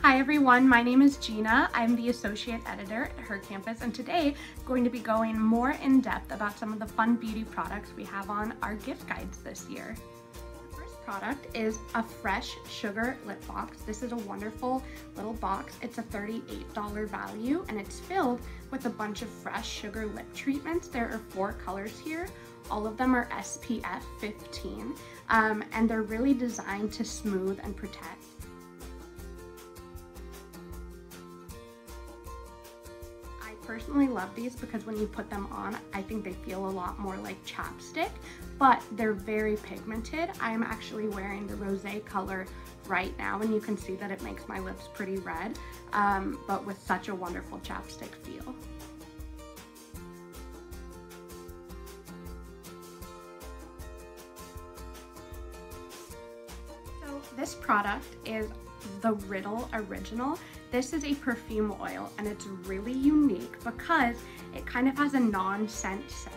Hi everyone, my name is Gina. I'm the associate editor at Her Campus, and today I'm going to be going more in depth about some of the fun beauty products we have on our gift guides this year. The first product is a fresh sugar lip box. This is a wonderful little box. It's a $38 value and it's filled with a bunch of fresh sugar lip treatments. There are 4 colors here. All of them are SPF 15 and they're really designed to smooth and protect. I personally love these because when you put them on, I think they feel a lot more like chapstick, but they're very pigmented. I'm actually wearing the rosé color right now, and you can see that it makes my lips pretty red, but with such a wonderful chapstick feel. So this product is the Riddle Original. This is a perfume oil and it's really unique because it kind of has a non-scent scent.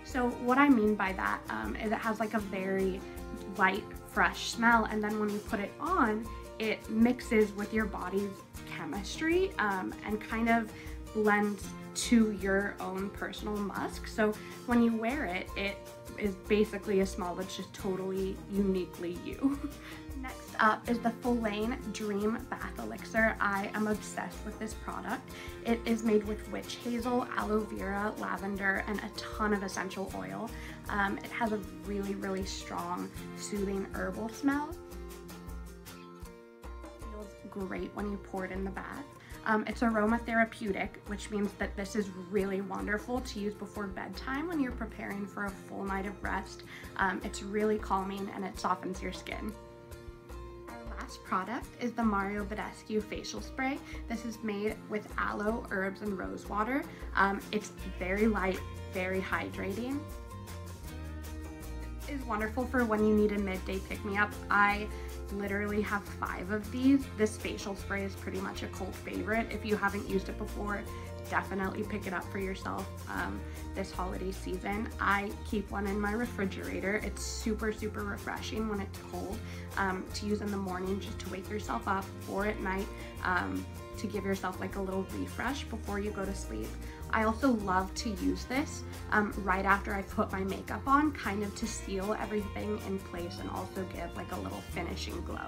So what I mean by that is it has like a very light, fresh smell, and then when you put it on, it mixes with your body's chemistry and kind of blends to your own personal musk. So when you wear it, it is basically a smell that's just totally uniquely you. Next up is the Fulane Dream Bath Elixir. I am obsessed with this product. It is made with witch hazel, aloe vera, lavender, and a ton of essential oil. It has a really strong, soothing herbal smell. It feels great when you pour it in the bath. It's aromatherapeutic, which means that this is really wonderful to use before bedtime when you're preparing for a full night of rest. It's really calming and it softens your skin. Our last product is the Badescu facial spray. This is made with aloe, herbs, and rose water. It's very light, very hydrating. It is wonderful for when you need a midday pick-me-up. I literally have 5 of these. This facial spray is pretty much a cult favorite. If you haven't used it before, definitely pick it up for yourself this holiday season. I keep one in my refrigerator. It's super refreshing when it's cold to use in the morning just to wake yourself up, or at night to give yourself like a little refresh before you go to sleep. I also love to use this right after I've put my makeup on, kind of to seal everything in place and also give like a little finishing glow.